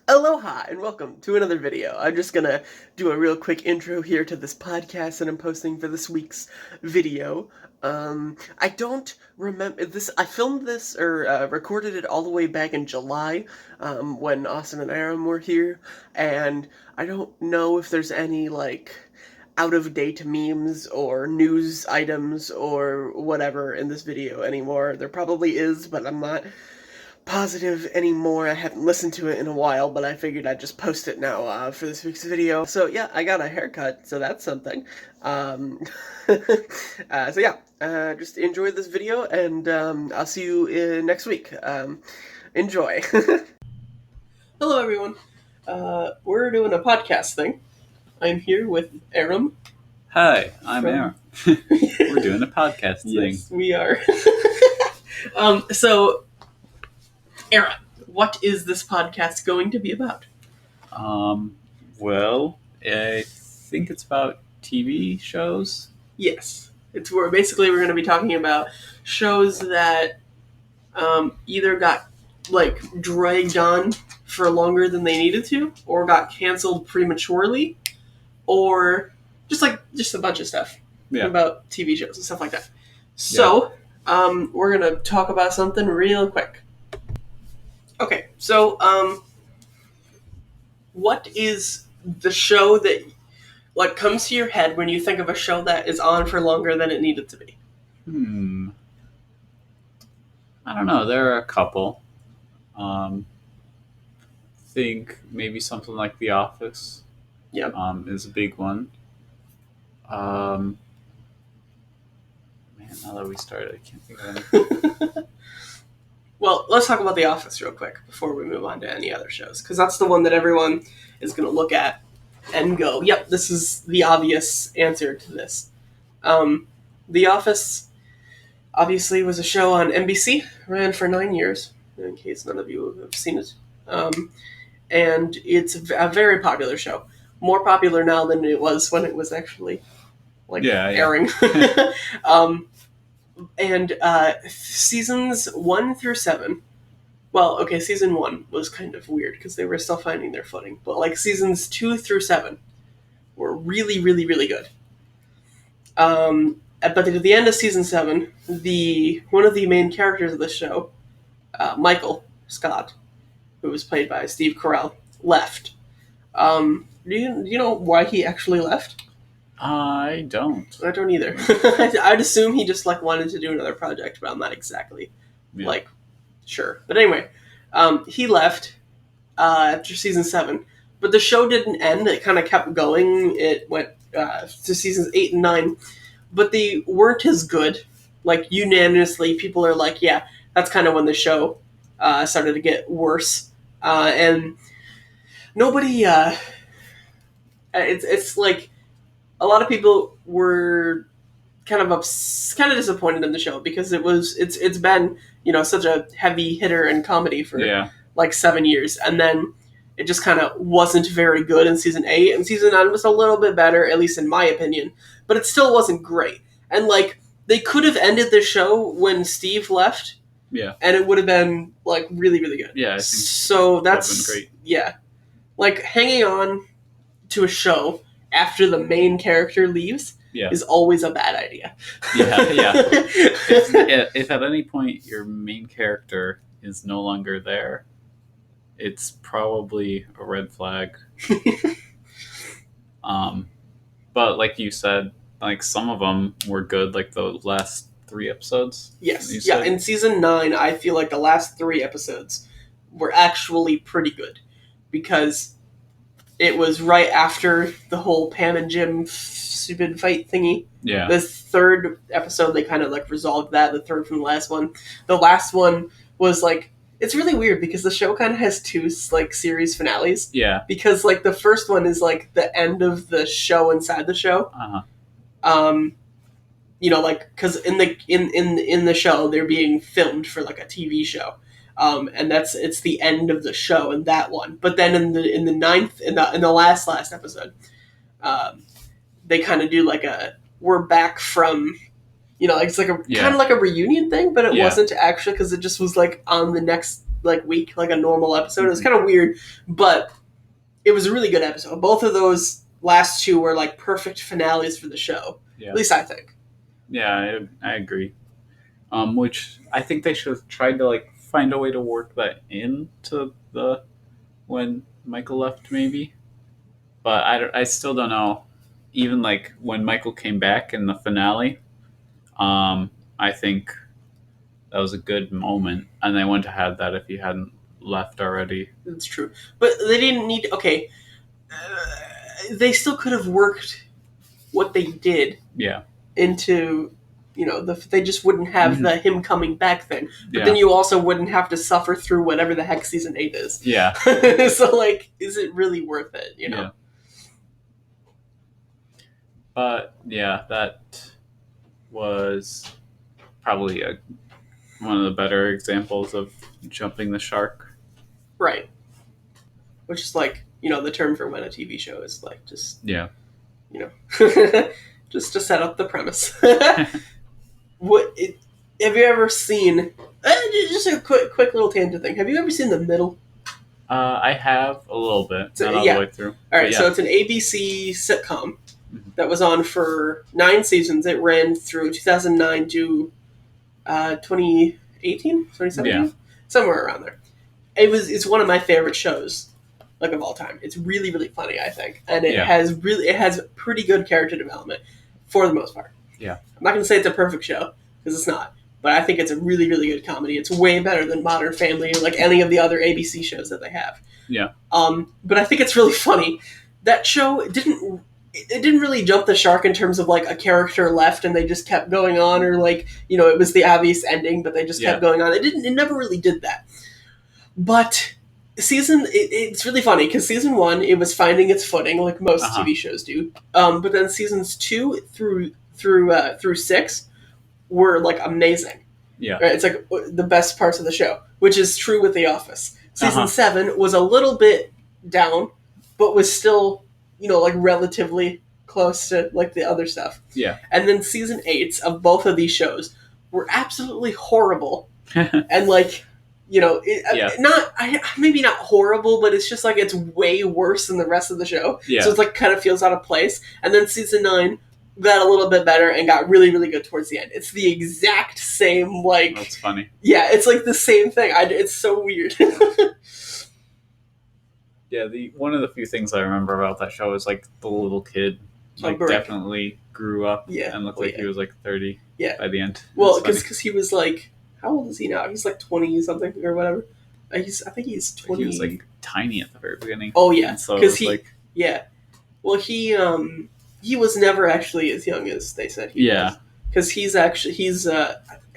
Aloha and welcome to another video. I'm just gonna do a real quick intro here to this podcast that I'm posting for this week's video. I don't remember this. I filmed this or recorded it all the way back in July, when Austin and Aram were here, and I don't know if there's any out-of-date memes or news items or whatever in this video anymore. There probably is, but I'm not positive anymore. I haven't listened to it in a while, but I figured I'd just post it now for this week's video. So yeah, I got a haircut, so that's something. Just enjoy this video, and I'll see you next week. Enjoy. Hello, everyone. We're doing a podcast thing. I'm here with Aram. Hi, I'm Aram. We're doing a podcast thing. Yes, we are. Aram, what is this podcast going to be about? Well, I think it's about TV shows. Yes. We're going to be talking about shows that either got dragged on for longer than they needed to, or got canceled prematurely, or just a bunch of stuff about TV shows and stuff like that. So, we're going to talk about something real quick. Okay, so, what is the show that comes to your head when you think of a show that is on for longer than it needed to be? I don't know. There are a couple. Think maybe something like The Office. Yeah. Is a big one. Man, now that we started, I can't think of anything. Well, let's talk about The Office real quick before we move on to any other shows, because that's the one that everyone is going to look at and go, yep, this is the obvious answer to this. The Office, obviously, was a show on NBC, ran for 9 years, in case none of you have seen it. And it's a very popular show. More popular now than it was when it was actually airing. And seasons 1 through 7. Well, okay, season 1 was kind of weird because they were still finding their footing. But seasons 2 through 7 were really, really, really good. But at the end of season 7, one of the main characters of the show, Michael Scott, who was played by Steve Carell, left. Do you know why he actually left? I don't. I don't either. I'd assume he just wanted to do another project, but I'm not exactly sure. But anyway, he left after season 7, but the show didn't end. It kind of kept going. It went to seasons 8 and 9, but they weren't as good. Unanimously, people are yeah, that's kind of when the show started to get worse, and nobody. It's a lot of people were kind of disappointed in the show because it's been such a heavy hitter in comedy for 7 years, and then it just kind of wasn't very good in season 8, and season 9 was a little bit better, at least in my opinion, but it still wasn't great. And they could have ended the show when Steve left, and it would have been really, really good. Yeah, I think so. That's great. Yeah, hanging on to a show after the main character leaves is always a bad idea. If at any point your main character is no longer there, it's probably a red flag. But like you said, some of them were good, the last 3 episodes. Yes. Yeah, in season 9, I feel the last 3 episodes were actually pretty good because it was right after the whole Pam and Jim stupid fight thingy. Yeah. The 3rd episode, they kind of resolved that. The 3rd from the last one. The last one was it's really weird because the show kind of has 2 series finales. Yeah. Because the first one is the end of the show inside the show. Because in the show they're being filmed for a TV show. And it's the end of the show in that one. But then in the 9th, in the last episode, they kind of do we're back from, it's kind of a reunion thing, but it wasn't actually, because it just was on the next week, like a normal episode. It was kind of weird, but it was a really good episode. Both of those last two were like perfect finales for the show. Yeah. At least I think. Yeah, I agree. Which I think they should have tried to like find a way to work that into the when Michael left, maybe. But I still don't know. Even like when Michael came back in the finale, I think that was a good moment, and they wouldn't have had that if he hadn't left already. That's true, but they didn't need. Okay, they still could have worked what they did. Yeah. Into, they just wouldn't have the him coming back thing. But then you also wouldn't have to suffer through whatever the heck season 8 is. Yeah. So like, is it really worth it? Yeah. But yeah, that was probably one of the better examples of jumping the shark. Right. Which is like, the term for when a TV show is like just just to set up the premise. Have you ever seen? Just a quick little tangent thing. Have you ever seen The Middle? I have a little bit, not all the way through. All right, so it's an ABC sitcom that was on for 9 seasons. It ran through 2009 to 2018, 2017, somewhere around there. It's one of my favorite shows, like of all time. It's really, really funny, I think, and it has pretty good character development for the most part. Yeah, I'm not going to say it's a perfect show because it's not, but I think it's a really, really good comedy. It's way better than Modern Family or like any of the other ABC shows that they have. Yeah. But I think it's really funny. That show didn't really jump the shark in terms of like a character left and they just kept going on, or like, it was the obvious ending, but they just kept going on. It never really did that. But it's really funny because season 1, it was finding its footing like most TV shows do. But then seasons 2 through 6 were like amazing. Yeah. Right? It's like the best parts of the show, which is true with The Office. Season 7 was a little bit down, but was still, like relatively close to like the other stuff. Yeah. And then season 8 of both of these shows were absolutely horrible. And like, maybe not horrible, but it's just like it's way worse than the rest of the show. Yeah. So it's like kind of feels out of place. And then season 9 got a little bit better and got really, really good towards the end. It's the exact same, like... That's funny. Yeah, it's like the same thing. It's so weird. Yeah, one of the few things I remember about that show is like the little kid definitely grew up and looked like he was like 30 by the end. Well, because he was like... How old is he now? He's like 20 something or whatever. I think he's 20. He was like tiny at the very beginning. Oh yeah, so because Well, he was never actually as young as they said he was. Because he's I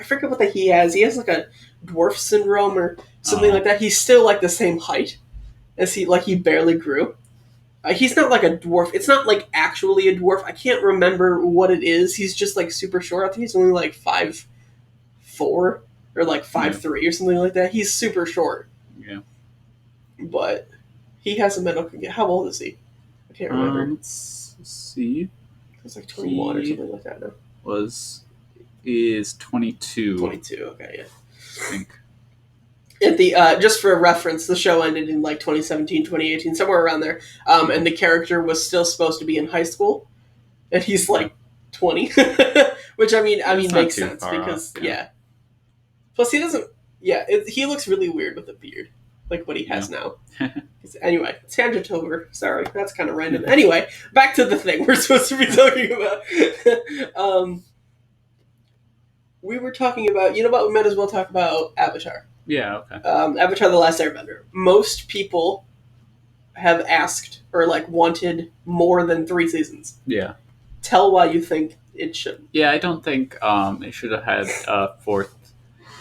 forget what he has. He has like a dwarf syndrome or something like that. He's still like the same height as he barely grew. He's not like a dwarf. It's not like actually a dwarf. I can't remember what it is. He's just like super short. I think he's only like 5'4" or like 5'3" or something like that. He's super short. Yeah. But he has a medical condition. How old is he? I can't remember. Let's see. It's like 21 or something like that now. Is 22. 22, okay, yeah. I think. At the just for reference, the show ended in like 2017, 2018, somewhere around there. And the character was still supposed to be in high school, and he's like 20, which I mean makes sense because Plus, he doesn't. Yeah, he looks really weird with a beard, like what he has now. Anyway, tangent over. Sorry, that's kind of random. Anyway, back to the thing we're supposed to be talking about. We were talking about. You know what? We might as well talk about Avatar. Yeah. Okay. Avatar: The Last Airbender. Most people have asked or like wanted more than 3 seasons. Yeah. Tell why you think it should. Yeah, I don't think it should have had a 4th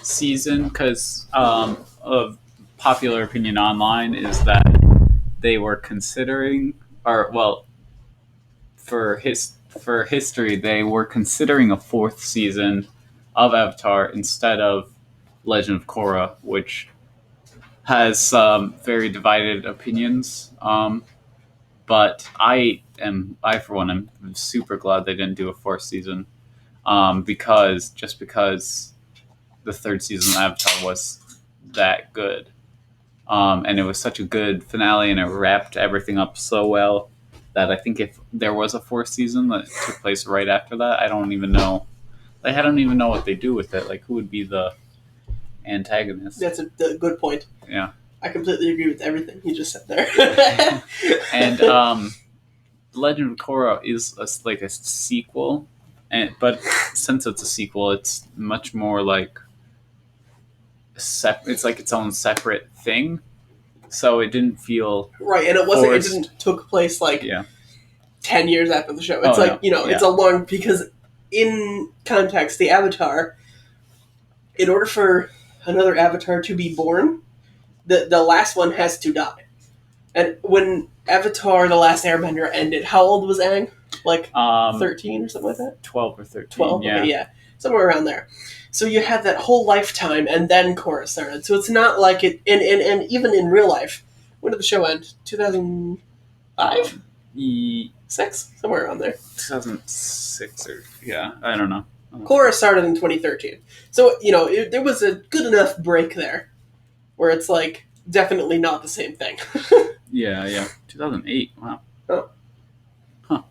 season because of popular opinion online is that they were considering, for history, they were considering a 4th season of Avatar instead of Legend of Korra, which has very divided opinions. But I for one, am super glad they didn't do a 4th season because the 3rd season of Avatar was that good. And it was such a good finale, and it wrapped everything up so well that I think if there was a fourth season that took place right after that, I don't even know. Like, I don't even know what they do with it. Like, who would be the antagonist? That's a good point. Yeah. I completely agree with everything you just said there. And Legend of Korra is like a sequel, but since it's a sequel, it's much more like it's like its own separate thing. So it didn't feel right, and it wasn't. forced. It didn't took place like Yeah. 10 years after the show. It's Oh, like no. you know, it's Yeah. a long because in context, the Avatar, in order for another Avatar to be born, the last one has to die. And when Avatar: The Last Airbender ended, how old was Aang? Like 13 or something like that? 12 or 13. 12? Yeah. Okay, yeah. Somewhere around there. So you had that whole lifetime, and then Korra started. So it's not like it... And even in real life, when did the show end? 2005? 6? Somewhere around there. 2006 or... Yeah, I don't know. Korra started in 2013. So, you know, there was a good enough break there where it's like definitely not the same thing. Yeah. 2008. Wow. Oh. Huh.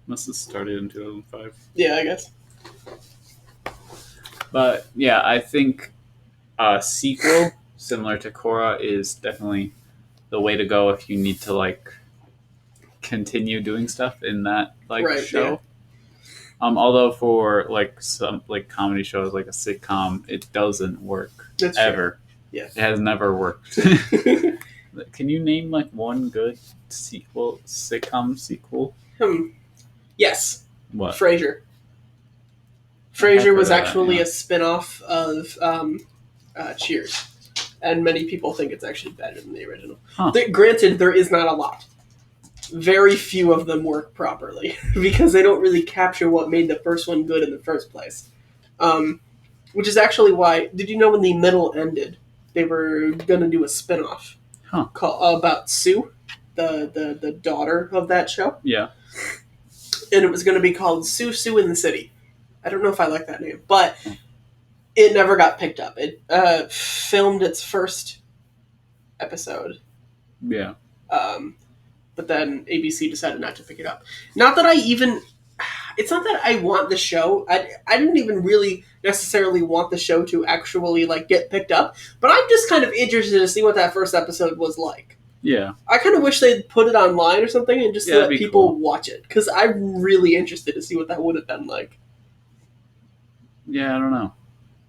Must have started in 2005. Yeah, I guess. But yeah, I think a sequel similar to Korra is definitely the way to go if you need to like continue doing stuff in that like Right, show. yeah. Although for like some like comedy shows like a sitcom, it doesn't work. That's ever. True. Yeah. It has never worked. Can you name like one good sitcom sequel? Yes. What? Frasier. Frasier was actually a spin-off of Cheers. And many people think it's actually better than the original. Huh. Granted, there is not a lot. Very few of them work properly because they don't really capture what made the first one good in the first place. Which is actually why... Did you know when the middle ended, they were going to do a spin-off about Sue, the daughter of that show? Yeah. And it was going to be called Sue in the City. I don't know if I like that name, but it never got picked up. It filmed its first episode. Yeah. But then ABC decided not to pick it up. Not that I even... It's not that I want the show. I didn't even really necessarily want the show to actually like get picked up, but I'm just kind of interested to see what that first episode was like. Yeah. I kind of wish they'd put it online or something and just let people watch it, because I'm really interested to see what that would have been like. Yeah, I don't know.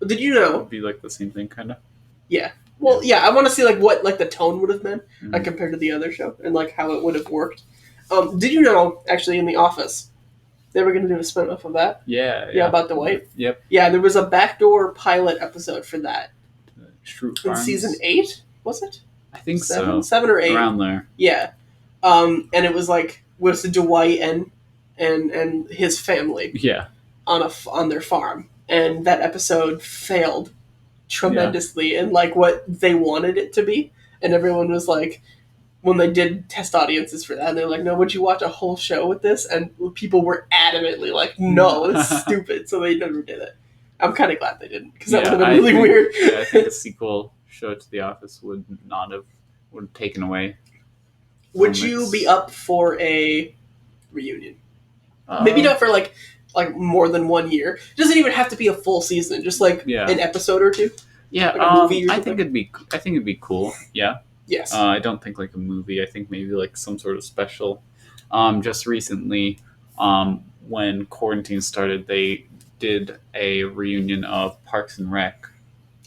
Did you know? It would be like the same thing, kind of. Yeah. Well, yeah, I want to see like what like the tone would have been like compared to the other show and like how it would have worked. Did you know actually in The Office they were going to do a spin-off of that? Yeah. Yeah, about Dwight. Yep. Yeah, there was a backdoor pilot episode for that. In season 8, was it? I think 7 or 8 around there. Yeah, and it was like was Dwight and his family. Yeah. On their farm, and that episode failed tremendously in like what they wanted it to be, and everyone was like, when they did test audiences for that, and they're like, no, would you watch a whole show with this? And people were adamantly like, no, it's stupid, so they never did it. I'm kind of glad they didn't, because that would have been really weird. Yeah, I think a sequel show to The Office would have taken away. Would you be up for a reunion? Maybe not for like more than 1 year. It doesn't even have to be a full season, just like an episode or two. Yeah, like a movie or I think it'd be cool. Yeah. Yes. I don't think like a movie. I think maybe like some sort of special. Just recently, when quarantine started, they did a reunion of Parks and Rec.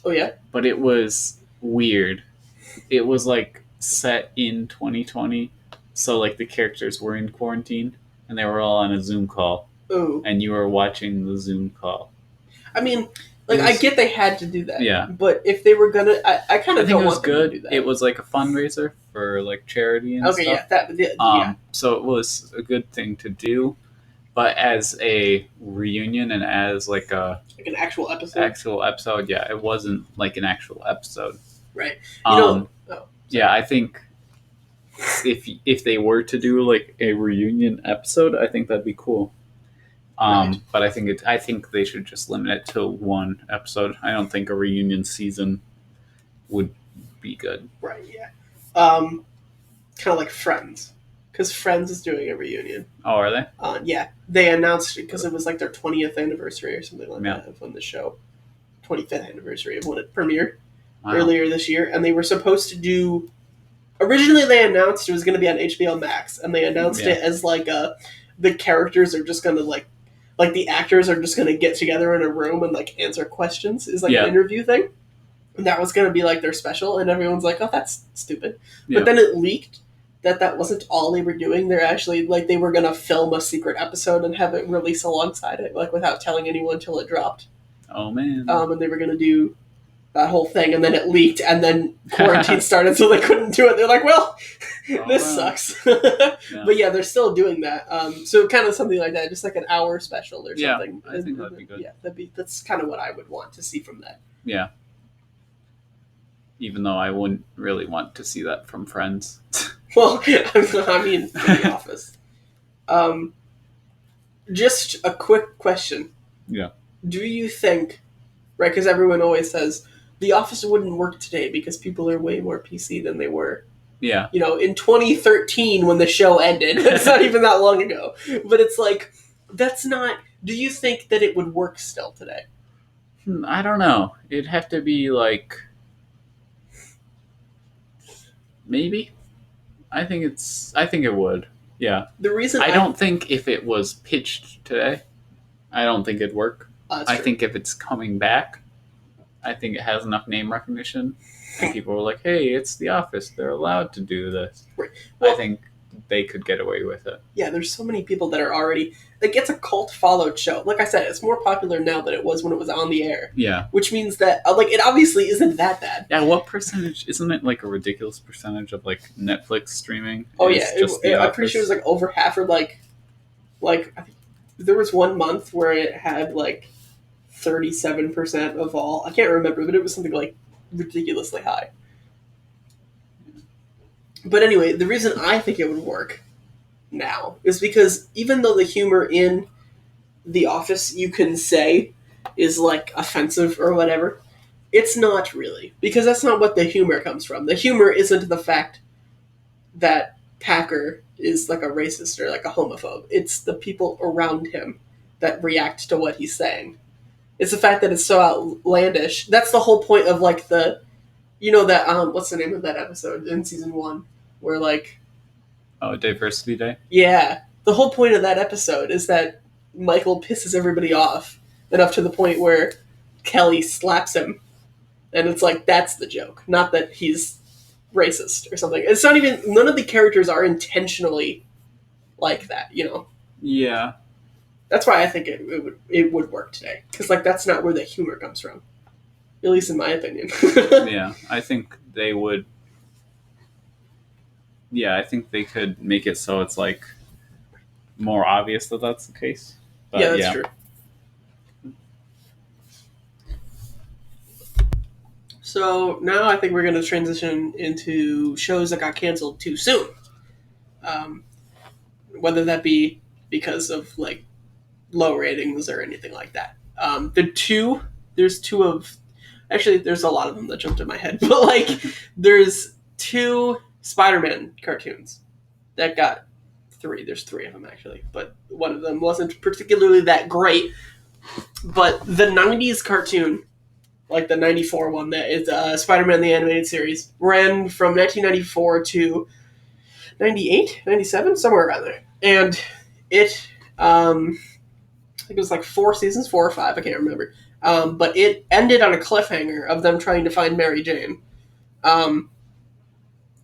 Oh yeah. But it was weird. It was like set in 2020, so like the characters were in quarantine and they were all on a Zoom call. Ooh. And you were watching the Zoom call. I mean, like I get they had to do that. Yeah. But if they were gonna, I kind of don't want them to do that. It was like a fundraiser for like charity and stuff. Yeah. So it was a good thing to do, but as a reunion and as like an actual episode. Yeah, it wasn't like an actual episode. Right. Yeah, I think if they were to do like a reunion episode, I think that'd be cool. Right. But I think they should just limit it to one episode. I don't think a reunion season would be good. Right, yeah. Kind of like Friends. Because Friends is doing a reunion. Oh, are they? Yeah. They announced it because it was like their 20th anniversary or something like Yeah. that of when the show, 25th anniversary of when it premiered Wow. earlier this year. And they were supposed to do... Originally, they announced it was going to be on HBO Max. And they announced Yeah. it as like the characters are just going to like the actors are just going to get together in a room and like answer questions. Is like Yeah. an interview thing. And that was going to be like their special, and everyone's like, "Oh, that's stupid." Yeah. But then it leaked that wasn't all they were doing. They're actually like they were going to film a secret episode and have it release alongside it, like without telling anyone till it dropped. Oh man. And they were going to do that whole thing, and then it leaked, and then quarantine started, so they couldn't do it. They're like, "Well, this sucks." Yeah. But yeah, they're still doing that. So kind of something like that, just like an hour special or something. I think that'd be good. Yeah, that's kind of what I would want to see from that. Yeah. Even though I wouldn't really want to see that from Friends. Well, I mean, from The Office. Just a quick question. Yeah. Do you think, right, because everyone always says, The Office wouldn't work today because people are way more PC than they were. Yeah. You know, in 2013 when the show ended. It's not even that long ago. But it's like, that's not... Do you think that it would work still today? I don't know. It'd have to be like... Maybe? I think it would. Yeah. The reason I don't think if it was pitched today, I don't think it'd work. I think if it's coming back, I think it has enough name recognition. And people were like, hey, it's The Office. They're allowed to do this. Right. Well, I think they could get away with it. Yeah, there's so many people that are already... Like, it's a cult-followed show. Like I said, it's more popular now than it was when it was on the air. Yeah. Which means that, like, it obviously isn't that bad. Yeah, what percentage? Isn't it like a ridiculous percentage of, like, Netflix streaming? Oh, is yeah. just The I'm pretty sure it was, like, over half or, like I think there was one month where it had, like, 37% of all... I can't remember, but it was something, like, ridiculously high. But anyway, the reason I think it would work now is because even though the humor in The Office you can say is like offensive or whatever, it's not really, because that's not what the humor comes from. The humor isn't the fact that Packer is like a racist or like a homophobe. It's the people around him that react to what he's saying. It's the fact that it's so outlandish. That's the whole point of like the, you know, that what's the name of that episode in season 1 where like... Oh, Diversity Day? Yeah. The whole point of that episode is that Michael pisses everybody off enough to the point where Kelly slaps him. And it's like, that's the joke. Not that he's racist or something. It's not even... None of the characters are intentionally like that, you know? Yeah. That's why I think it would work today. Because, like, that's not where the humor comes from. At least in my opinion. Yeah, I think they would... Yeah, I think they could make it so it's like more obvious that that's the case. But, yeah, that's true. So now I think we're going to transition into shows that got canceled too soon. Whether that be because of like low ratings or anything like that. There's a lot of them that jumped in my head, but like there's 2 Spider-Man cartoons that got 3. There's 3 of them actually, but one of them wasn't particularly that great. But the 90s cartoon, like the 94 one that is Spider-Man the Animated Series, ran from 1994 to 98, 97, somewhere around there. And it, I think it was like 4 seasons, 4 or 5, I can't remember. But it ended on a cliffhanger of them trying to find Mary Jane.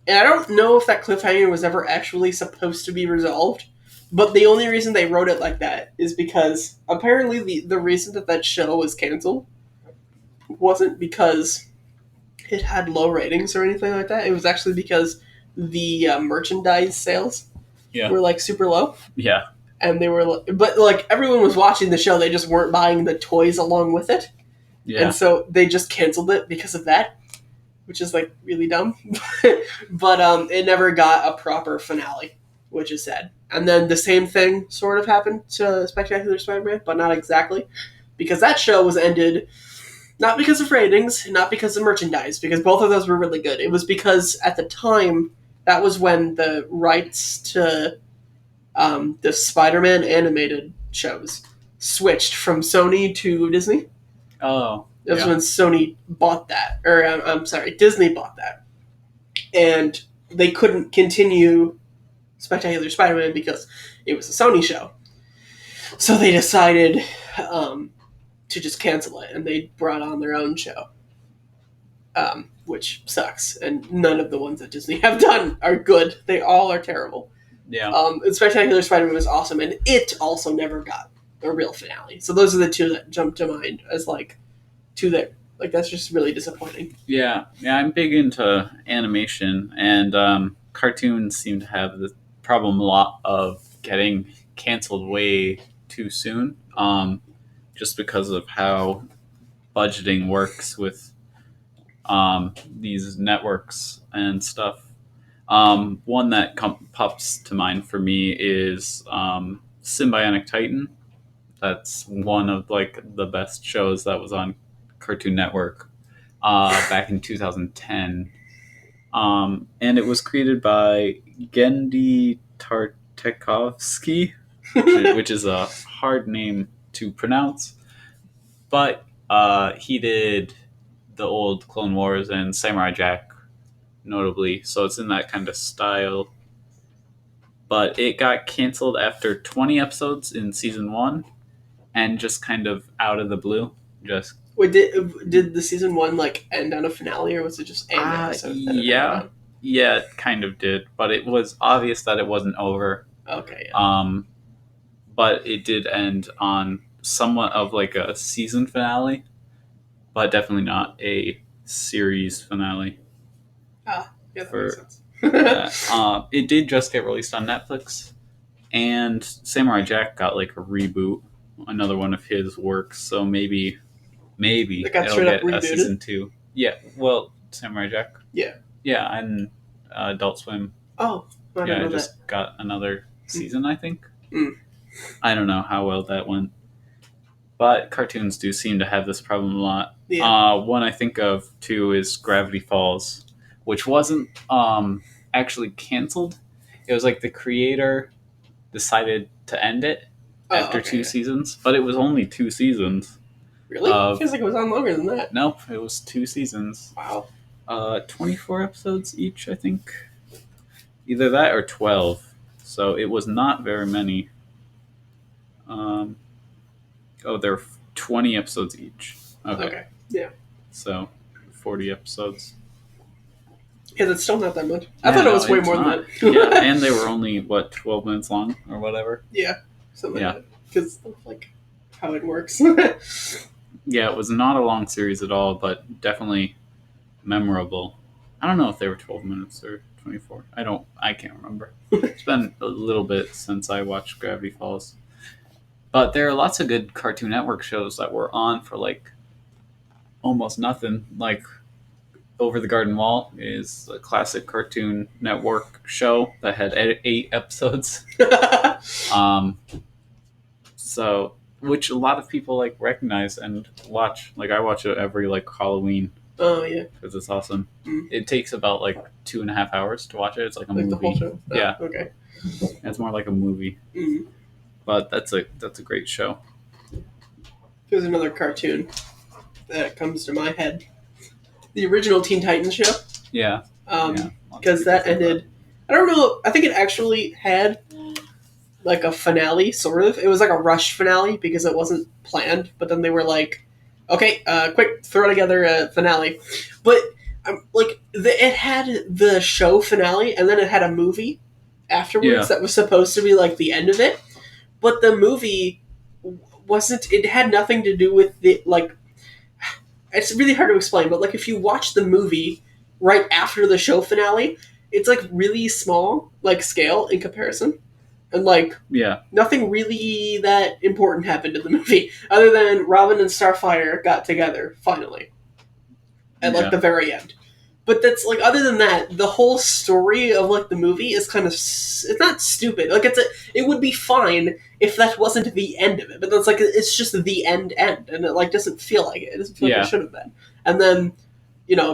And I don't know if that cliffhanger was ever actually supposed to be resolved, but the only reason they wrote it like that is because apparently the reason that show was canceled wasn't because it had low ratings or anything like that. It was actually because the merchandise sales were like super low. Yeah. And they were, but like everyone was watching the show, they just weren't buying the toys along with it. Yeah. And so they just canceled it because of that, which is like really dumb. But it never got a proper finale, which is sad. And then the same thing sort of happened to Spectacular Spider-Man, but not exactly, because that show was ended Not because of ratings, not because of merchandise, because both of those were really good. It was because at the time that was when the rights to the Spider-Man animated shows switched from Sony to Disney. Oh, That was yeah. when Sony bought that, or I'm sorry, Disney bought that, and they couldn't continue Spectacular Spider-Man because it was a Sony show. So they decided to just cancel it, and they brought on their own show, which sucks. And none of the ones that Disney have done are good. They all are terrible. Yeah. And Spectacular Spider-Man was awesome, and it also never got a real finale. So those are the two that jump to mind as like two that like that's just really disappointing. Yeah. I'm big into animation, and cartoons seem to have the problem a lot of getting canceled way too soon, just because of how budgeting works with these networks and stuff. One that pops to mind for me is Symbionic Titan. That's one of like the best shows that was on Cartoon Network back in 2010. And it was created by Gendy Tartakovsky, which is a hard name to pronounce. But he did the old Clone Wars and Samurai Jack, notably. So it's in that kind of style. But it got canceled after 20 episodes in season 1, and just kind of out of the blue. Just Wait, did the season 1 like end on a finale, or was it just an episode? Yeah, it kind of did, but it was obvious that it wasn't over. Okay. Yeah. But it did end on somewhat of like a season finale, but definitely not a series finale. Yeah, that makes sense. It did just get released on Netflix, and Samurai Jack got like a reboot, another one of his works. So maybe It got it'll straight up get a rebooted? season 2. Yeah, well, Samurai Jack. Yeah. Yeah, and Adult Swim. Oh, I Yeah, don't I know just got another season, I think. Mm. I don't know how well that went. But cartoons do seem to have this problem a lot. Yeah. One I think of, too, is Gravity Falls, which wasn't actually canceled. It was like the creator decided to end it after 2 seasons, but it was only 2 seasons. Really? Feels like it was on longer than that. Nope, it was 2 seasons. Wow. 24 episodes each, I think. Either that or 12. So it was not very many. There are 20 episodes each. Okay. Yeah. So 40 episodes. Yeah, that's still not that much. I thought it was way more than that. Yeah, and they were only, 12 minutes long or whatever? Yeah, something like that. Because like how it works. Yeah, it was not a long series at all, but definitely memorable. I don't know if they were 12 minutes or 24. I can't remember. It's been a little bit since I watched Gravity Falls. But there are lots of good Cartoon Network shows that were on for like almost nothing. Like Over the Garden Wall is a classic Cartoon Network show that had 8 episodes. So, which a lot of people like recognize and watch. Like I watch it every like Halloween. Oh yeah, because it's awesome. Mm. It takes about like 2.5 hours to watch it. It's like a movie. The whole show. Oh, yeah. Okay. It's more like a movie. Mm. But that's a great show. There's another cartoon that comes to my head. The original Teen Titans show. Yeah. Because that ended. I don't know. I think it actually had like a finale, sort of. It was like a rush finale because it wasn't planned. But then they were like, "Okay, quick, throw together a finale." But it had the show finale, and then it had a movie afterwards that was supposed to be like the end of it. But the movie wasn't. It had nothing to do with the like. It's really hard to explain, but like if you watch the movie right after the show finale, it's like really small, like scale in comparison, and like nothing really that important happened in the movie other than Robin and Starfire got together finally at like the very end. But that's like, other than that, the whole story of like the movie is kind of it's not stupid. Like it would be fine if that wasn't the end of it, but that's like it's just the end, and it like doesn't feel like it. It doesn't feel like Yeah. it should have been. And then,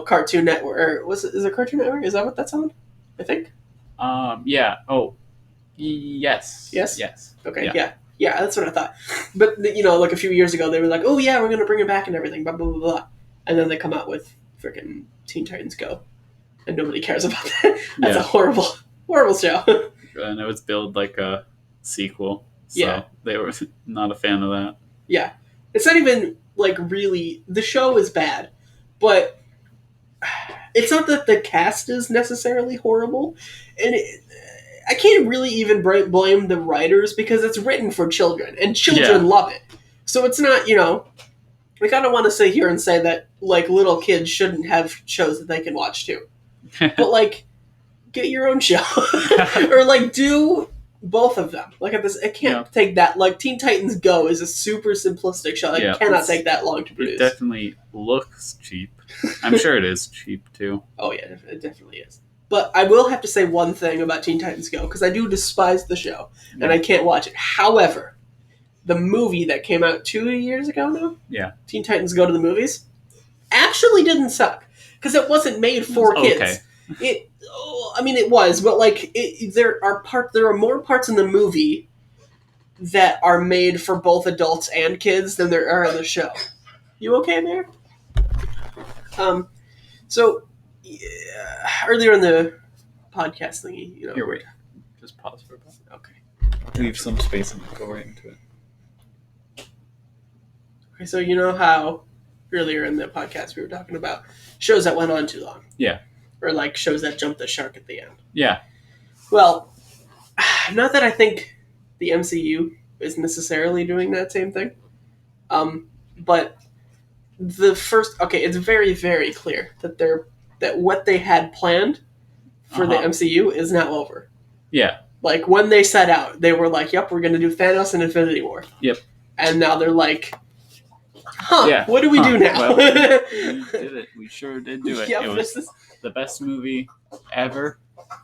Cartoon Network, or is it Cartoon Network? Is that what that's on? I think. Yeah. Oh, yes. Yes? Yes. Okay. Yeah, that's what I thought. But like a few years ago, they were like, "Oh yeah, we're gonna bring it back and everything," blah blah blah blah, and then they come out with freaking Teen Titans Go, and nobody cares about that. That's a horrible, horrible show. And it was billed like a sequel, so Yeah. they were not a fan of that. Yeah, it's not even like really. The show is bad, but it's not that the cast is necessarily horrible, and I can't really even blame the writers because it's written for children, and children love it. So it's not, we kind of want to sit here and say that like little kids shouldn't have shows that they can watch too, but like get your own show or like do both of them. Like it can't take that. Like Teen Titans Go is a super simplistic show. It cannot take that long to produce. It definitely looks cheap. I'm sure it is cheap too. Oh yeah, it definitely is. But I will have to say one thing about Teen Titans Go, because I do despise the show, and I can't watch it. However, the movie that came out 2 years ago now, Teen Titans Go to the Movies, actually didn't suck, because it wasn't made for kids. It was, but like there are more parts in the movie that are made for both adults and kids than there are in the show. You okay there? So. Earlier in the podcast thingy, Here, wait. Just pause for a bit. Okay. Leave some space and go right into it. Okay, so you know how earlier in the podcast we were talking about shows that went on too long. Yeah. Or like shows that jumped the shark at the end. Yeah. Well, not that I think the MCU is necessarily doing that same thing. But it's very, very clear that what they had planned for the MCU is now over. Yeah. Like, when they set out, they were like, yep, we're going to do Thanos and Infinity War. Yep. And now they're like, what do we do now? Well, we did it. We sure did do it. Yep, it was the best movie ever,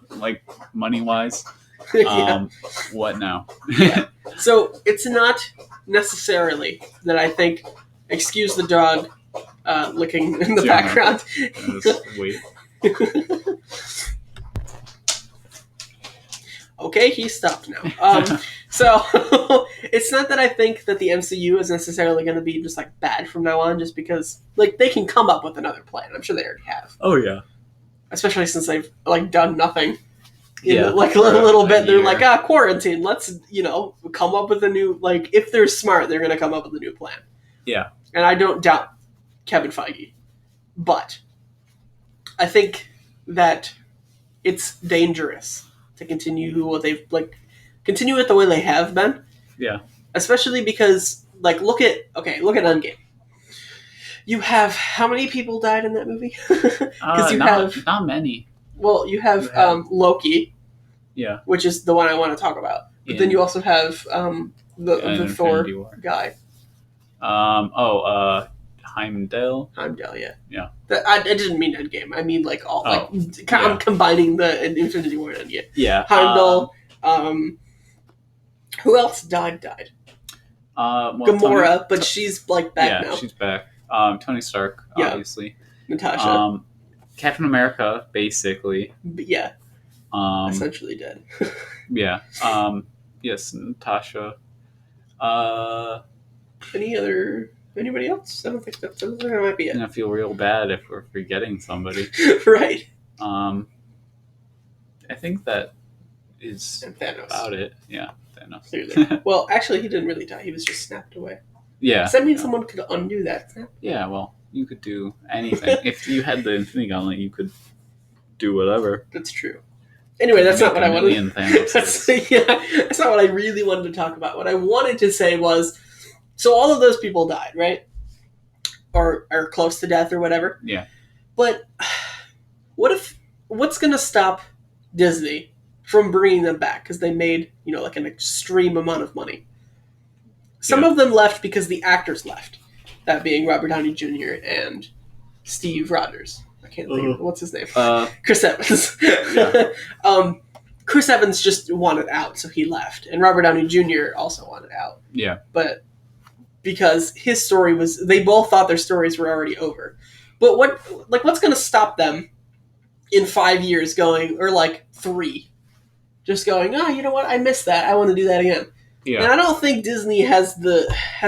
like, money-wise. What now? So, it's not necessarily that I think, excuse the dog licking in the background. Wait. Okay, he stopped now. So it's not that I think that the MCU is necessarily going to be just like bad from now on, just because like they can come up with another plan. I'm sure they already have. Oh yeah. Especially since they've like done nothing. Like a little bit. They're like, quarantine. Let's come up with a new, like, if they're smart, they're going to come up with a new plan. Yeah. And I don't doubt Kevin Feige, but I think that it's dangerous to continue what they've continue it the way they have been. Yeah. Especially because look at Endgame. You have how many people died in that movie? Because not many. Well, you have Loki. Yeah. Which is the one I want to talk about. But then you also have the Thor guy. Heimdall. Heimdall, yeah. Yeah. I didn't mean Endgame. I mean I'm combining the Infinity War and Endgame. Yeah. Heimdall. Who else died? Gamora, but she's back now. Yeah, she's back. Tony Stark, obviously. Natasha. Captain America, basically. Yeah. Essentially dead. Yeah. Yes, Natasha. Anybody else? I don't think that might be it. I feel real bad if we're forgetting somebody. Right. I think that is Thanos. About it. Yeah, Thanos. Clearly. Well, actually, he didn't really die. He was just snapped away. Yeah. Does that mean someone could undo that snap? Yeah, well, you could do anything. If you had the Infinity Gauntlet, you could do whatever. That's true. Anyway, that's not what I wanted. That's not what I really wanted to talk about. What I wanted to say was, so all of those people died, right? Or are close to death or whatever. Yeah. But what's going to stop Disney from bringing them back? Because they made, an extreme amount of money. Some of them left because the actors left. That being Robert Downey Jr. and Steve Rogers. I can't think of what's his name. Uh, Chris Evans. Yeah. Chris Evans just wanted out, so he left, and Robert Downey Jr. also wanted out. Yeah. But because his story was, they both thought their stories were already over. But what's going to stop them in 5 years going, or like 3, just going, oh, you know what? I missed that. I want to do that again. Yeah. And I don't think Disney has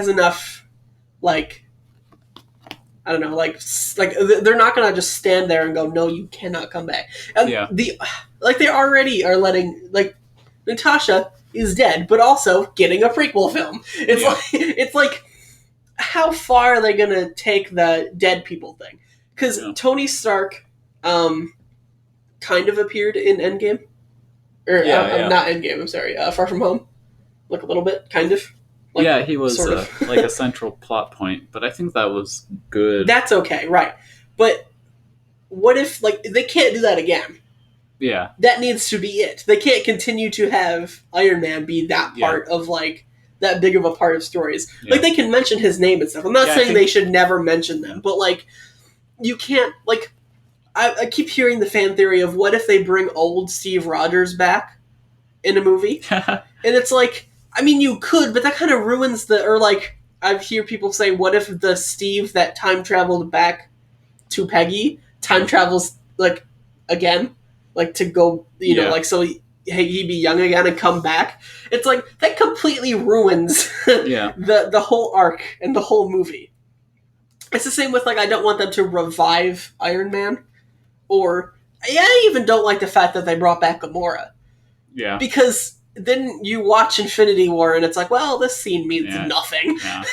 enough, like, I don't know, like they're not gonna just stand there and go, no, you cannot come back. And Yeah. they already are letting, like, Natasha is dead, but also getting a prequel film. It's like how far are they gonna take the dead people thing? Because Tony Stark, kind of appeared in Endgame, or not Endgame. I'm sorry, Far From Home, like a little bit, kind of. Like, he was sort of. like a central plot point, but I think that was good. That's okay, right? But what if, like, they can't do that again? Yeah, that needs to be it. They can't continue to have Iron Man be that part of, like, that big of a part of stories. Yeah. Like, they can mention his name and stuff. I'm not saying they should never mention them, but, like, you can't, like, I keep hearing the fan theory of what if they bring old Steve Rogers back in a movie, and it's like, I mean, you could, but that kind of ruins or, like, I hear people say, what if the Steve that time traveled back to Peggy time travels, like, again? Like, to go, you know, like, so he'd be young again and come back. It's like, that completely ruins the whole arc and the whole movie. It's the same with, like, I don't want them to revive Iron Man. Or, I even don't like the fact that they brought back Gamora. Yeah. Because then you watch Infinity War and it's like, well, this scene means nothing. Yeah.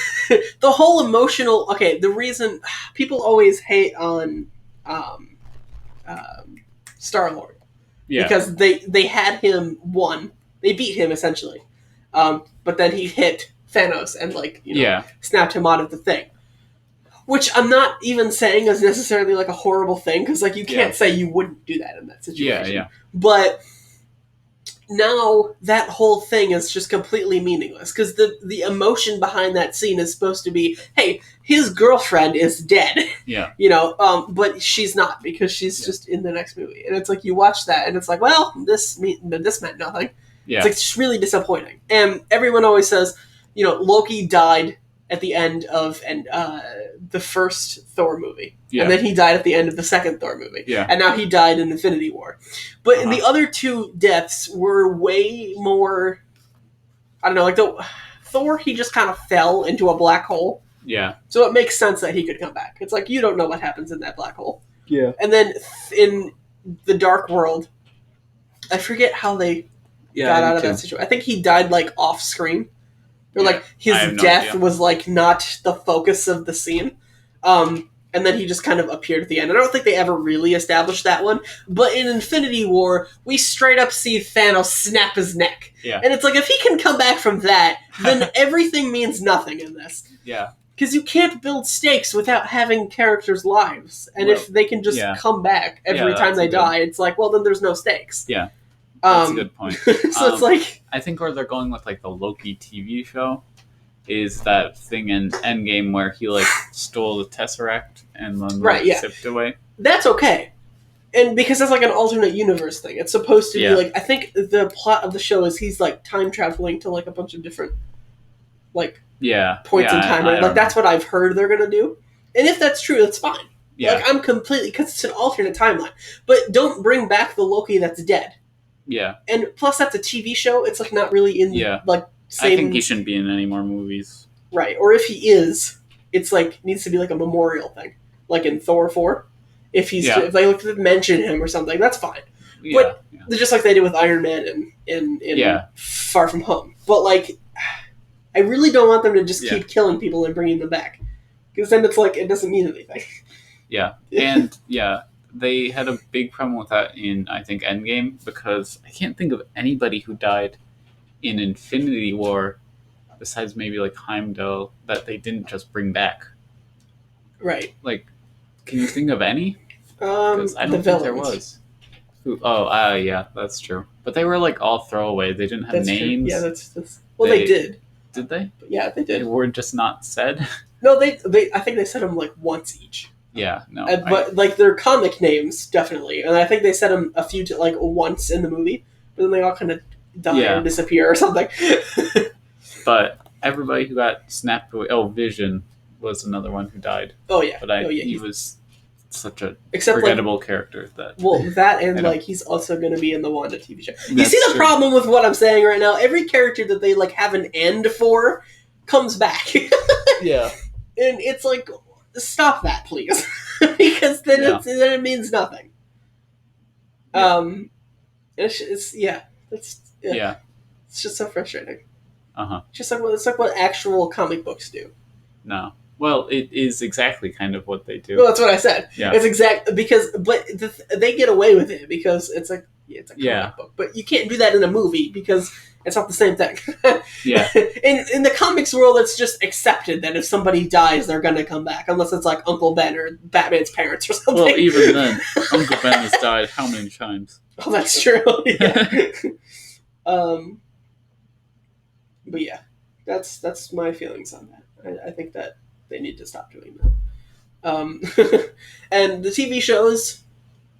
The whole emotional... Okay, the reason... People always hate on Star-Lord. Yeah. Because they had him won. They beat him, essentially. But then he hit Thanos and, like, you know, snapped him out of the thing. Which I'm not even saying is necessarily, like, a horrible thing, because, like, you can't say you wouldn't do that in that situation. Yeah. But now that whole thing is just completely meaningless, because the emotion behind that scene is supposed to be, hey, his girlfriend is dead. Yeah. You know, but she's not, because she's just in the next movie. And it's like, you watch that, and it's like, well, this meant nothing. Yeah. It's like, it's really disappointing. And everyone always says, you know, Loki died at the end of the first Thor movie. Yeah. And then he died at the end of the second Thor movie. Yeah. And now he died in Infinity War. But in the other two deaths were way more... I don't know, like Thor, he just kind of fell into a black hole. Yeah. So it makes sense that he could come back. It's like, you don't know what happens in that black hole. Yeah. And then in the Dark World, I forget how they got out of that situation. I think he died, like, off screen. Or, like, his death was, like, not the focus of the scene. And then he just kind of appeared at the end. And I don't think they ever really established that one. But in Infinity War, we straight up see Thanos snap his neck. Yeah. And it's like, if he can come back from that, then everything means nothing in this. Yeah. Because you can't build stakes without having characters' lives. And if they can just come back every time they die, it's like, well, then there's no stakes. Yeah. That's a good point. So it's like... I think where they're going with, like, the Loki TV show is that thing in Endgame where he, like, stole the Tesseract and then zipped away. That's okay. And because that's, like, an alternate universe thing. It's supposed to be, like... I think the plot of the show is he's, like, time traveling to, like, a bunch of different, like... points in time. Like, that's what I've heard they're going to do. And if that's true, that's fine. Yeah. Like, I'm completely... Because it's an alternate timeline. But don't bring back the Loki that's dead. Yeah. And plus, that's a TV show. It's, like, not really in, like, same... I think he shouldn't be in any more movies. Right. Or if he is, it's, like, needs to be, like, a memorial thing. Like in Thor 4. If they look to mention him or something, that's fine. Yeah. But just like they did with Iron Man in Far From Home. But, like, I really don't want them to just keep killing people and bringing them back. Because then it's like, it doesn't mean anything. Yeah. And, they had a big problem with that in, I think, Endgame, because I can't think of anybody who died in Infinity War, besides maybe, like, Heimdall, that they didn't just bring back. Right. Like, can you think of any? Because I don't think there was. Yeah, that's true. But they were, like, all throwaway. They didn't have names. True. Yeah, that's... Well, they did. Did they? Yeah, they did. They were just not said? No, they I think they said them, like, once each. Yeah, no. But like their comic names definitely, and I think they said them a few like once in the movie, but then they all kind of die or disappear or something. But everybody who got snapped away. Oh, Vision was another one who died. Oh yeah, But he was such a except forgettable character that. Well, that and like he's also going to be in the Wanda TV show. You see the problem with what I'm saying right now? Every character that they like have an end for comes back. Yeah, and it's like, stop that, please, because then then it means nothing. Yeah. It's just so frustrating. It's like what actual comic books do. No. Well, it is exactly kind of what they do. Well, that's what I said. Yeah. It's but they get away with it because it's like it's a comic book, but you can't do that in a movie because it's not the same thing. Yeah. In the comics world, it's just accepted that if somebody dies, they're gonna come back, unless it's like Uncle Ben or Batman's parents or something. Well, even then, Uncle Ben has died how many times? Oh, that's true. Yeah. But yeah, that's my feelings on that. I think that they need to stop doing that. And the TV shows,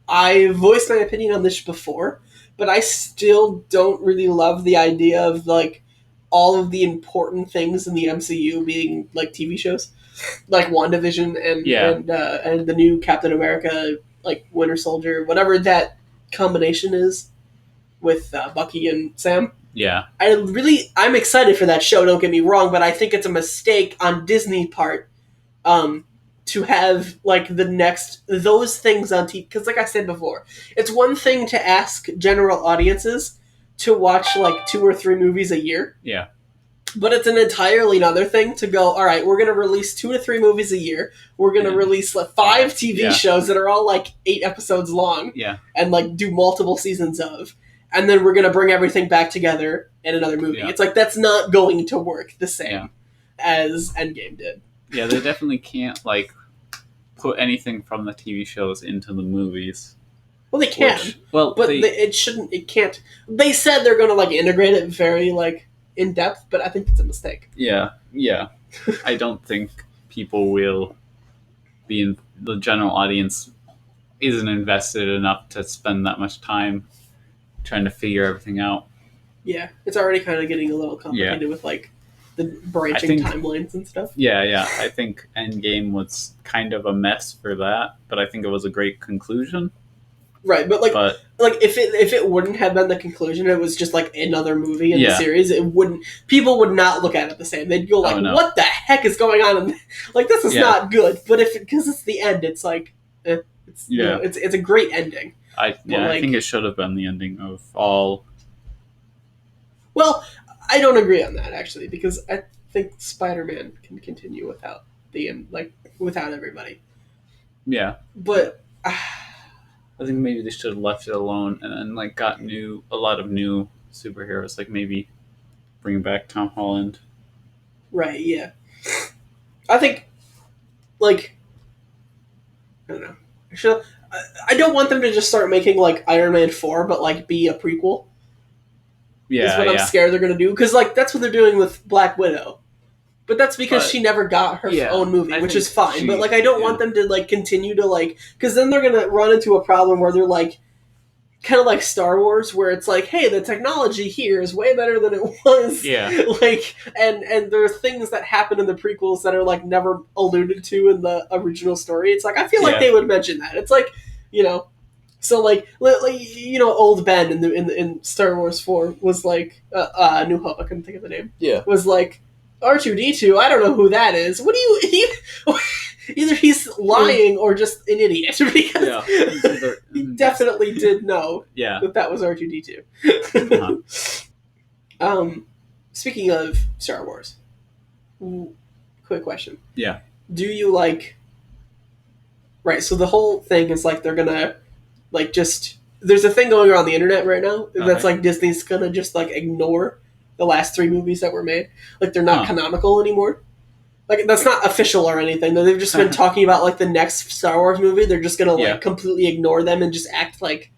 I voiced my opinion on this before, but I still don't really love the idea of like all of the important things in the MCU being like TV shows, like WandaVision and the new Captain America, like Winter Soldier, whatever that combination is with Bucky and Sam. Yeah. I'm excited for that show, don't get me wrong, but I think it's a mistake on Disney part to have like those things on TV, because like I said before, it's one thing to ask general audiences to watch like 2 or 3 movies a year. Yeah. But it's an entirely another thing to go, all right, we're going to release 2 to 3 movies a year. We're going to release like 5 TV shows that are all like 8 episodes long. Yeah. And like do multiple seasons of. And then we're going to bring everything back together in another movie. Yeah. It's like, that's not going to work the same as Endgame did. Yeah, they definitely can't, like, put anything from the TV shows into the movies. Well, they can. It can't. They said they're going to, like, integrate it very, like, in-depth, but I think it's a mistake. Yeah. I don't think people will be the general audience isn't invested enough to spend that much time trying to figure everything out. Yeah, it's already kind of getting a little complicated with like the branching timelines and stuff. Yeah. I think Endgame was kind of a mess for that, but I think it was a great conclusion. Right, but if it wouldn't have been the conclusion, it was just like another movie in the series. It wouldn't. People would not look at it the same. They'd go like, "What the heck is going on?" Like, this is not good. But because it's the end, it's like, it's a great ending. I think it should have been the ending of all. Well, I don't agree on that actually, because I think Spider-Man can continue without without everybody. Yeah, but I think maybe they should have left it alone and then like got a lot of new superheroes, like maybe bring back Tom Holland. Right. Yeah. I think, like, I don't know. I don't want them to just start making like Iron Man 4, but like be a prequel. Yeah, is what I'm scared they're gonna do, because like that's what they're doing with Black Widow, but that's because she never got her own movie, which is fine. But like I don't want them to like continue to like, because then they're gonna run into a problem where they're like, kind of like Star Wars, where it's like, hey, the technology here is way better than it was. Yeah. Like, and there are things that happen in the prequels that are like never alluded to in the original story. It's like I feel like they would mention that. It's like, so like old Ben in Star Wars 4 was like New Hope. I couldn't think of the name. Yeah. Was like R2-D2. I don't know who that is. What do you? Either he's lying or just an idiot, because he definitely did know that was R2-D2. Speaking of Star Wars, quick question. Yeah. Do you like? Right. So the whole thing is like they're gonna like just. There's a thing going around the internet right now that's like Disney's gonna just like ignore the last 3 movies that were made. Like they're not canonical anymore. Like, that's not official or anything. They've just been talking about, like, the next Star Wars movie. They're just going to, like, completely ignore them and just act like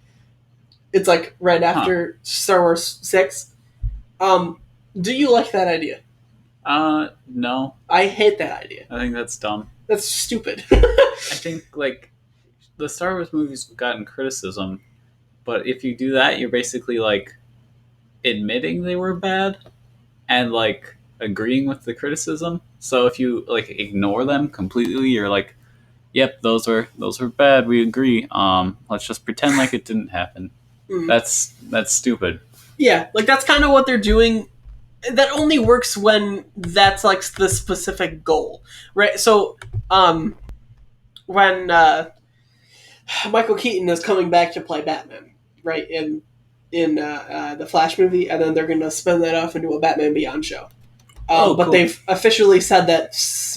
it's, like, right after Star Wars 6. Do you like that idea? No. I hate that idea. I think that's dumb. That's stupid. I think like the Star Wars movies have gotten criticism, but if you do that, you're basically like admitting they were bad and like agreeing with the criticism. So if you like ignore them completely, you're like, "Yep, those were bad. We agree. Let's just pretend like it didn't happen." Mm. That's stupid. Yeah, like that's kind of what they're doing. That only works when that's like the specific goal, right? So, when Michael Keaton is coming back to play Batman, right, in the Flash movie, and then they're going to spin that off into a Batman Beyond show. But Cool. they've officially said that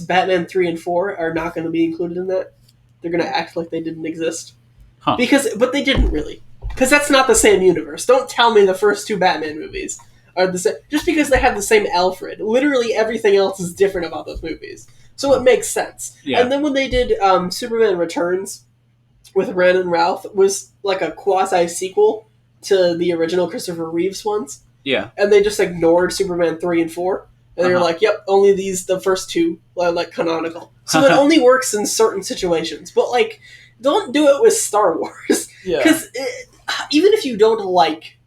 Batman 3 and 4 are not going to be included in that. They're going to act like they didn't exist. Huh. But they didn't really. Because that's not the same universe. Don't tell me the first two Batman movies are the same. Just because they have the same Alfred. Literally everything else is different about those movies. So it makes sense. Yeah. And then when they did Superman Returns with Ren and Ralph, was like a quasi-sequel to the original Christopher Reeves ones. Yeah. And they just ignored Superman 3 and 4. And they're like, yep, only the first two are like canonical. So it only works in certain situations. But like, don't do it with Star Wars. Yeah. Because even if you don't like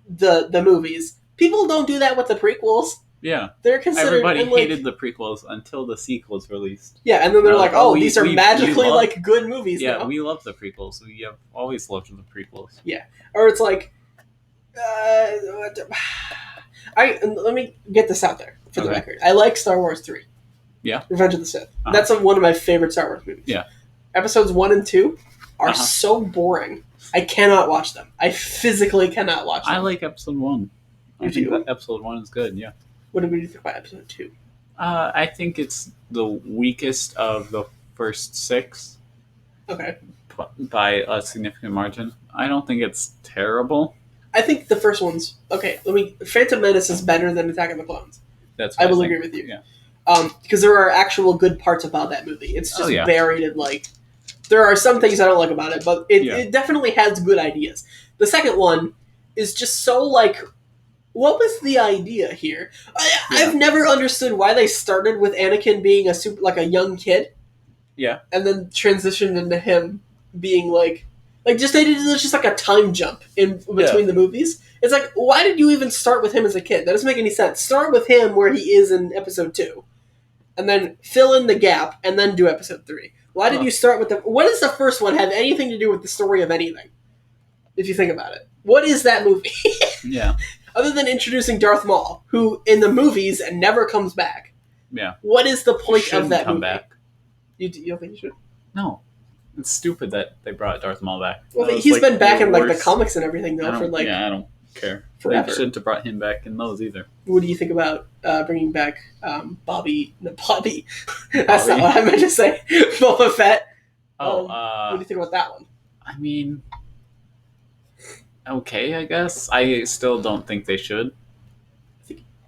the movies, people don't do that with the prequels. Yeah. They're considered... Everybody and, like, hated the prequels until the sequels released. Yeah, and then they're like, oh, we- these are we magically love- like good movies Yeah, now. we love the prequels. We have always loved the prequels. Or it's like... let me get this out there for the record. I like Star Wars 3. Yeah. Revenge of the Sith. That's one of my favorite Star Wars movies. Yeah. Episodes 1 and 2 are so boring. I cannot watch them. I physically cannot watch them. I like episode 1. I think that episode 1 is good, yeah. What did we think about episode 2? I think it's the weakest of the first 6. Okay. By a significant margin. I don't think it's terrible. I think the first one's... Okay, Phantom Menace is better than Attack of the Clones. That's what I will agree with you. Yeah. Because there are actual good parts about that movie. It's just buried in, like... There are some things I don't like about it, but it definitely has good ideas. The second one is just so, like... What was the idea here? I've never understood why they started with Anakin being a young kid. Yeah. And then transitioned into him being like just they did just like a time jump in between the movies. It's like, why did you even start with him as a kid? That doesn't make any sense. Start with him where he is in episode 2. And then fill in the gap and then do episode 3. Why did you start with what does the first one have anything to do with the story of anything? If you think about it. What is that movie? Yeah. Other than introducing Darth Maul, who in the movies and never comes back. Yeah. What is the point of that come movie? Back. You don't think he should? No. It's stupid that they brought Darth Maul back. Well, he's been back in like the comics and everything though for like... Yeah, I don't care. Forever. They shouldn't have brought him back in those either. What do you think about bringing back Bobby? No, Bobby. That's not what I meant to say. Boba Fett. What do you think about that one? I mean... Okay, I guess. I still don't think they should.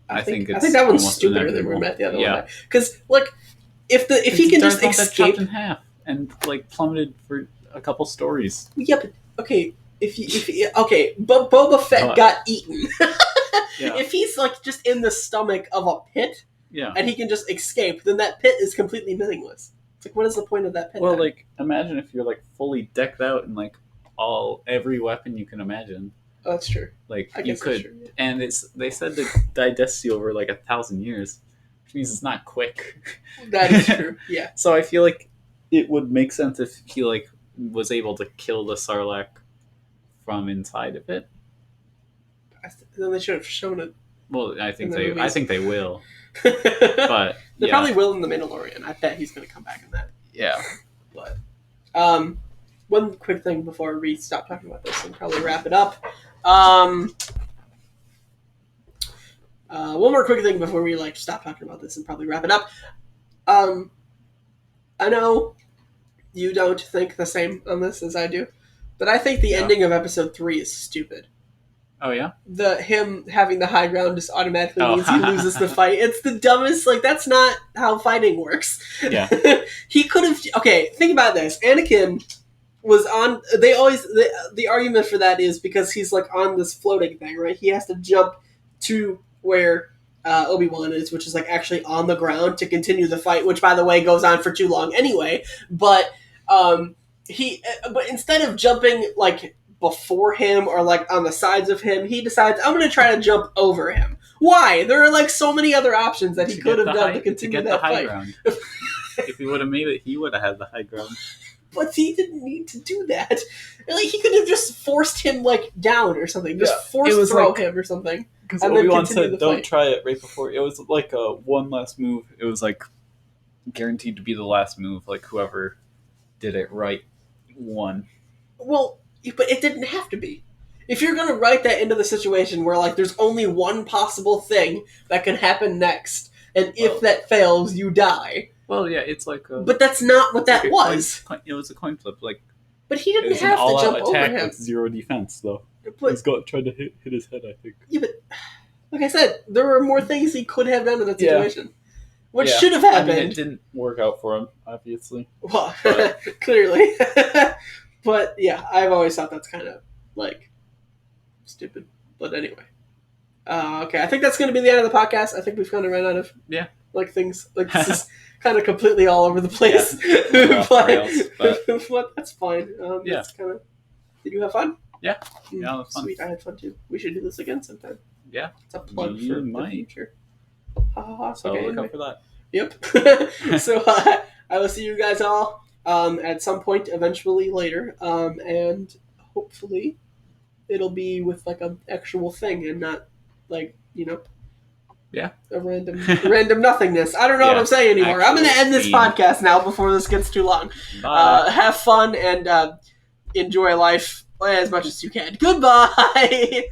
I think that one's stupider than we met the other one. Because like, if he can just escape in half and like plummeted for a couple stories. Yeah, but okay. But Boba Fett got eaten. If he's like just in the stomach of a pit, and he can just escape, then that pit is completely meaningless. It's like, what is the point of that pit? Well, like, imagine if you're like fully decked out in like every weapon you can imagine. Oh, that's true. Like, I guess you could, that's true, yeah. And they said to digest you over like 1,000 years, which means it's not quick. That is true. Yeah. So I feel like it would make sense if he like was able to kill the Sarlacc from inside of it. Then they should have shown it. Well, I think they will. But they probably will in The Mandalorian. I bet he's going to come back in that. Yeah. But one quick thing before we stop talking about this and probably wrap it up. One more quick thing before we like stop talking about this and probably wrap it up. I know you don't think the same on this as I do, but I think the ending of episode 3 is stupid. Oh yeah? Him having the high ground just automatically means he loses the fight. It's the dumbest, like that's not how fighting works. Yeah. He could have think about this. Anakin was on the argument for that is because he's like on this floating thing, right? He has to jump to where Obi-Wan is, which is like actually on the ground to continue the fight, which by the way goes on for too long anyway. But but instead of jumping like before him or like on the sides of him, he decides I'm going to try to jump over him. Why? There are like so many other options that he could have done to continue that fight. Ground. If he would have made it, he would have had the high ground. But he didn't need to do that. Like he could have just forced him like down or something. Just throw him or something. Because Obi-Wan said, "Don't try it right before." It was like a one last move. It was like guaranteed to be the last move. Like whoever did it right won. Well, but it didn't have to be. If you're gonna write that into the situation where like there's only one possible thing that can happen next, and if that fails, you die. Well, yeah, it's like. But that's not what that was. It was a coin flip, like. But he didn't have to jump over him. With zero defense, though. But, he's tried to hit his head, I think. Yeah, but like I said, there were more things he could have done in that situation. What should have happened. I mean, it didn't work out for him, obviously. Well, clearly. But yeah, I've always thought that's kind of like stupid. But anyway. Okay, I think that's going to be the end of the podcast. I think we've kind of run out of like things. Like this is kind of completely all over the place. But that's fine. That's kind of. Did you have fun? Yeah, that was fun. Sweet, I had fun too. We should do this again sometime. Yeah, it's a plug for the future. So look out for that. Yep. So I will see you guys all at some point eventually later, and hopefully it'll be with like an actual thing and not like a random nothingness. I don't know what I'm saying anymore. I'm going to end this podcast now before this gets too long. Have fun and enjoy life as much as you can. Goodbye.